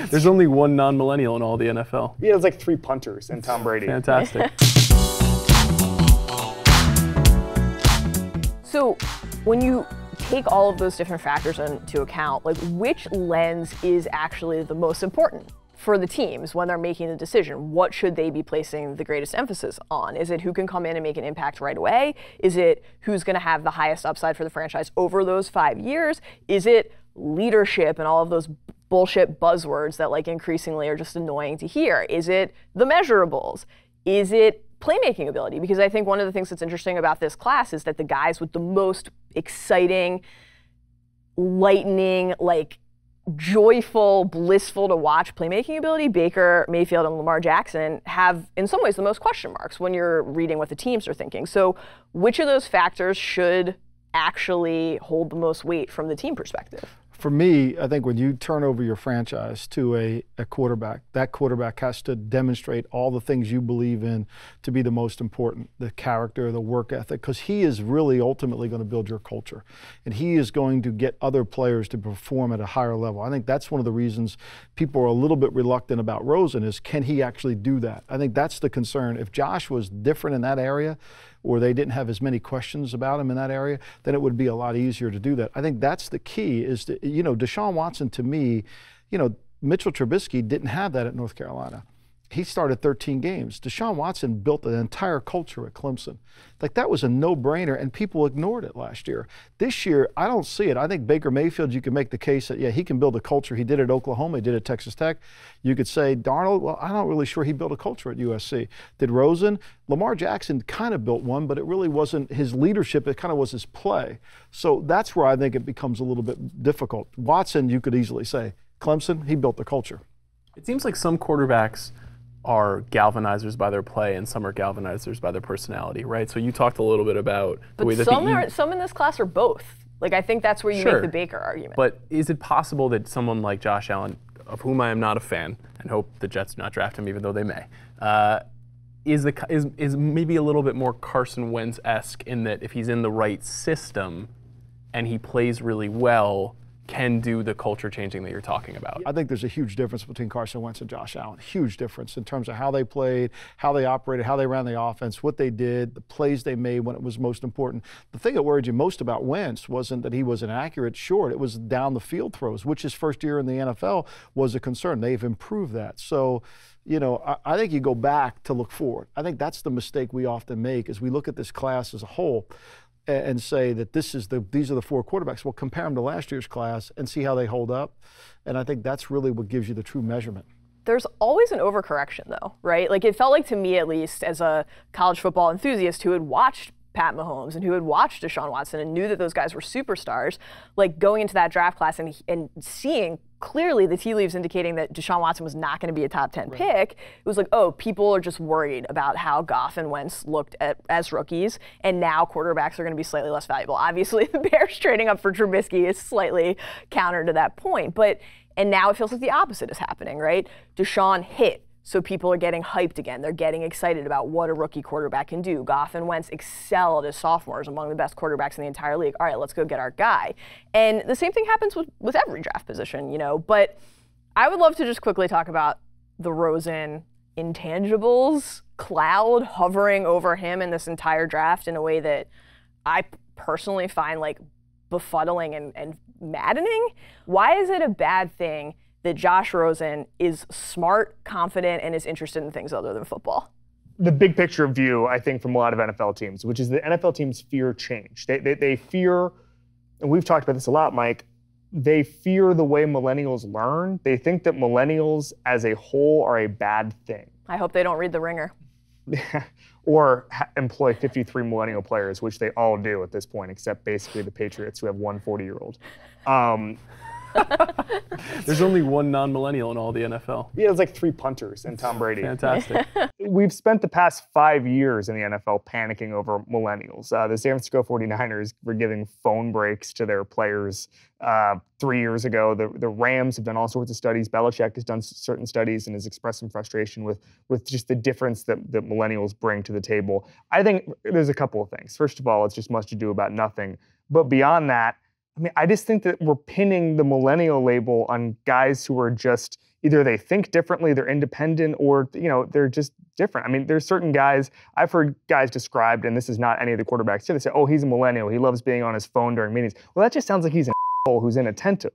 There's only one non-millennial in all the NFL. Yeah, it's like 3 punters and Tom Brady. Fantastic. So when you take all of those different factors into account, like which lens is actually the most important for the teams when they're making the decision? What should they be placing the greatest emphasis on? Is it who can come in and make an impact right away? Is it who's going to have the highest upside for the franchise over those 5 years? Is it leadership and all of those bullshit buzzwords that like increasingly are just annoying to hear? Is it the measurables? Is it playmaking ability? Because I think one of the things that's interesting about this class is that the guys with the most exciting, lightning, like joyful, blissful to watch playmaking ability, Baker Mayfield and Lamar Jackson, have in some ways the most question marks when you're reading what the teams are thinking. So which of those factors should actually hold the most weight from the team perspective? For me, I think when you turn over your franchise to a quarterback, that quarterback has to demonstrate all the things you believe in to be the most important, the character, the work ethic, because he is really ultimately going to build your culture. And he is going to get other players to perform at a higher level. I think that's one of the reasons people are a little bit reluctant about Rosen is, can he actually do that? I think that's the concern. If Josh was different in that area, or they didn't have as many questions about him in that area, then it would be a lot easier to do that. I think that's the key is, Deshaun Watson, to me, Mitchell Trubisky didn't have that at North Carolina. He started 13 games. Deshaun Watson built an entire culture at Clemson. Like, that was a no-brainer, and people ignored it last year. This year, I don't see it. I think Baker Mayfield, you can make the case that, yeah, he can build a culture. He did it at Oklahoma. He did it at Texas Tech. You could say, Darnold, well, I'm not really sure he built a culture at USC. Did Rosen? Lamar Jackson kind of built one, but it really wasn't his leadership. It kind of was his play. So that's where I think it becomes a little bit difficult. Watson, you could easily say. Clemson, he built the culture. It seems like some quarterbacks are galvanizers by their play and some are galvanizers by their personality, right? So you talked a little bit about the way that some in this class are both. Like, I think that's where you make the Baker argument. But is it possible that someone like Josh Allen, of whom I am not a fan and hope the Jets do not draft him even though they may, is maybe a little bit more Carson Wentz-esque in that if he's in the right system and he plays really well, can do the culture changing that you're talking about? I think there's a huge difference between Carson Wentz and Josh Allen. Huge difference in terms of how they played, how they operated, how they ran the offense, what they did, the plays they made when it was most important. The thing that worried you most about Wentz wasn't that he was inaccurate short. It was down the field throws, which his first year in the NFL was a concern. They've improved that. So, I think you go back to look forward. I think that's the mistake we often make as we look at this class as a whole and say that these are the 4 quarterbacks. Well, compare them to last year's class and see how they hold up. And I think that's really what gives you the true measurement. There's always an overcorrection, though, right? Like, it felt like to me, at least, as a college football enthusiast who had watched Pat Mahomes and who had watched Deshaun Watson and knew that those guys were superstars, like going into that draft class and seeing clearly the tea leaves indicating that Deshaun Watson was not going to be a top 10 pick, it was like, oh, people are just worried about how Goff and Wentz looked as rookies, and now quarterbacks are going to be slightly less valuable. Obviously, the Bears trading up for Trubisky is slightly counter to that point, and now it feels like the opposite is happening, right? Deshaun hit. So people are getting hyped again. They're getting excited about what a rookie quarterback can do. Goff and Wentz excelled as sophomores, among the best quarterbacks in the entire league. All right, let's go get our guy. And the same thing happens with every draft position, But I would love to just quickly talk about the Rosen intangibles cloud hovering over him in this entire draft in a way that I personally find like befuddling and maddening. Why is it a bad thing that Josh Rosen is smart, confident, and is interested in things other than football? The big picture view, I think, from a lot of NFL teams, which is that NFL teams fear change. They fear, and we've talked about this a lot, Mike, they fear the way millennials learn. They think that millennials as a whole are a bad thing. I hope they don't read The Ringer. Or employ 53 millennial players, which they all do at this point, except basically the Patriots, who have one 40-year-old. There's only one non-millennial in all the NFL. Yeah, it's like 3 punters and Tom Brady. Fantastic. We've spent the past 5 years in the NFL panicking over millennials. The San Francisco 49ers were giving phone breaks to their players 3 years ago. The Rams have done all sorts of studies. Belichick has done certain studies and has expressed some frustration with just the difference that millennials bring to the table. I think there's a couple of things. First of all, it's just much ado about nothing. But beyond that, I mean, I just think that we're pinning the millennial label on guys who are just either they think differently, they're independent, or they're just different. I mean, there's certain guys, I've heard guys described, and this is not any of the quarterbacks too, they say, oh, he's a millennial, he loves being on his phone during meetings. Well, that just sounds like he's an asshole who's inattentive.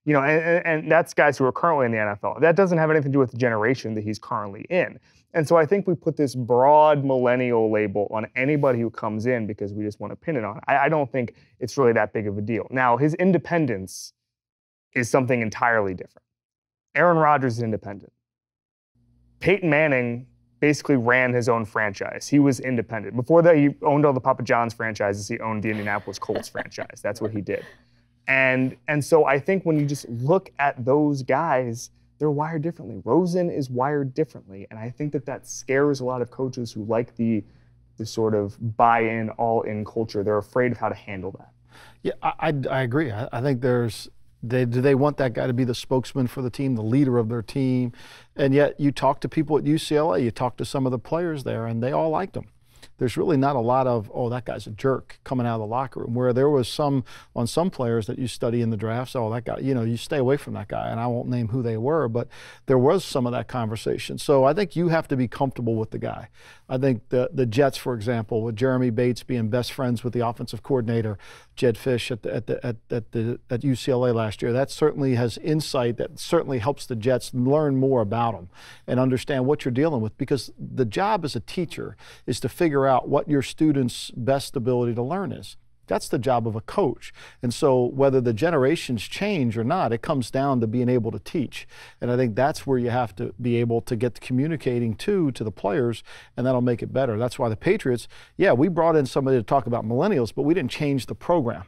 And that's guys who are currently in the NFL. That doesn't have anything to do with the generation that he's currently in. And so I think we put this broad millennial label on anybody who comes in because we just want to pin it on. I don't think it's really that big of a deal. Now, his independence is something entirely different. Aaron Rodgers is independent. Peyton Manning basically ran his own franchise. He was independent. Before that, he owned all the Papa John's franchises. He owned the Indianapolis Colts franchise. That's what he did. And so I think when you just look at those guys, they're wired differently. Rosen is wired differently. And I think that scares a lot of coaches who like the sort of buy-in, all-in culture. They're afraid of how to handle that. Yeah, I agree. I think do they want that guy to be the spokesman for the team, the leader of their team? And yet you talk to people at UCLA, you talk to some of the players there, and they all liked him. There's really not a lot of, oh, that guy's a jerk coming out of the locker room, where there was on some players that you study in the drafts, oh, that guy, you stay away from that guy, and I won't name who they were, but there was some of that conversation. So I think you have to be comfortable with the guy. I think the Jets, for example, with Jeremy Bates being best friends with the offensive coordinator, Jed Fish at UCLA last year, that certainly has insight that certainly helps the Jets learn more about them and understand what you're dealing with, because the job as a teacher is to figure out what your students' best ability to learn is. That's the job of a coach. And so whether the generations change or not, it comes down to being able to teach. And I think that's where you have to be able to get the communicating to the players, and that'll make it better. That's why the Patriots, yeah, we brought in somebody to talk about millennials, but we didn't change the program.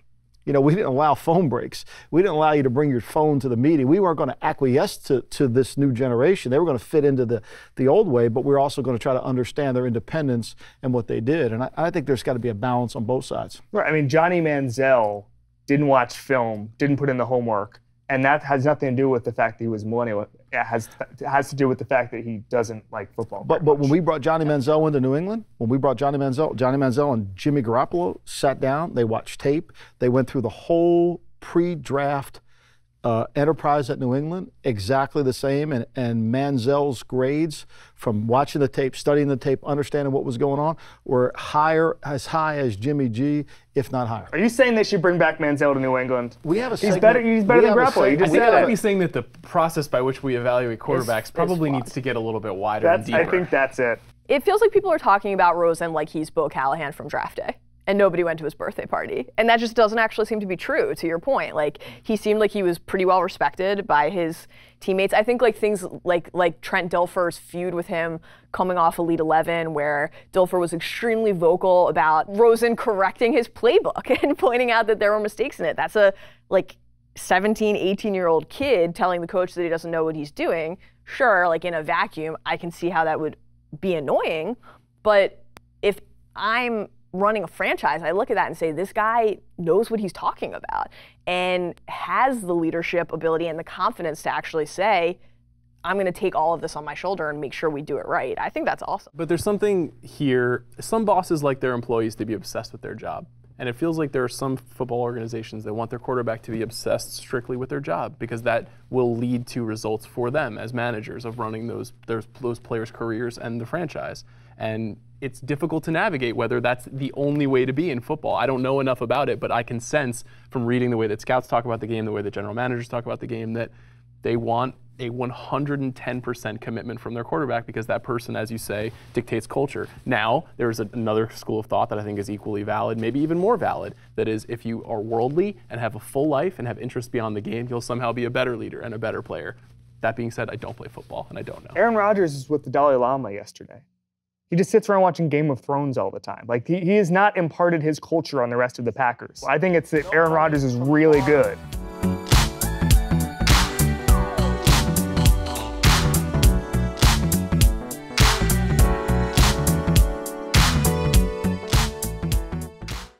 We didn't allow phone breaks. We didn't allow you to bring your phone to the meeting. We weren't going to acquiesce to this new generation. They were going to fit into the old way, but we're also going to try to understand their independence and what they did. And I think there's got to be a balance on both sides. Right. I mean, Johnny Manziel didn't watch film, didn't put in the homework, and that has nothing to do with the fact that he was millennial. It has to do with the fact that he doesn't like football. But when we brought Johnny Manziel into New England, Johnny Manziel and Jimmy Garoppolo sat down, they watched tape, they went through the whole pre-draft enterprise at New England, exactly the same, and Manziel's grades from watching the tape, studying the tape, understanding what was going on, were as high as Jimmy G, if not higher. Are you saying they should bring back Manziel to New England? We have a He's better than Garoppolo. You just said I it. might be saying that the process by which we evaluate quarterbacks probably needs to get a little bit wider and deeper. I think that's it. It feels like people are talking about Rosen like he's Bo Callahan from draft day, and nobody went to his birthday party. And that just doesn't actually seem to be true, to your point. Like, he seemed like he was pretty well respected by his teammates. I think things like Trent Dilfer's feud with him coming off Elite 11, where Dilfer was extremely vocal about Rosen correcting his playbook and pointing out that there were mistakes in it. That's a 17, 18-year-old kid telling the coach that he doesn't know what he's doing. Sure, in a vacuum, I can see how that would be annoying. But if I'm running a franchise, I look at that and say, this guy knows what he's talking about and has the leadership ability and the confidence to actually say, I'm going to take all of this on my shoulder and make sure we do it right. I think that's awesome. But there's something here. Some bosses like their employees to be obsessed with their job. And it feels like there are some football organizations that want their quarterback to be obsessed strictly with their job, because that will lead to results for them as managers of running those players' careers and the franchise. And it's difficult to navigate whether that's the only way to be in football. I don't know enough about it, but I can sense from reading the way that scouts talk about the game, the way that general managers talk about the game, that they want a 110% commitment from their quarterback, because that person, as you say, dictates culture. Now, there's another school of thought that I think is equally valid, maybe even more valid, that is, if you are worldly and have a full life and have interests beyond the game, you'll somehow be a better leader and a better player. That being said, I don't play football, and I don't know. Aaron Rodgers was with the Dalai Lama yesterday. He just sits around watching Game of Thrones all the time. He has not imparted his culture on the rest of the Packers. I think it's that Aaron Rodgers is really good.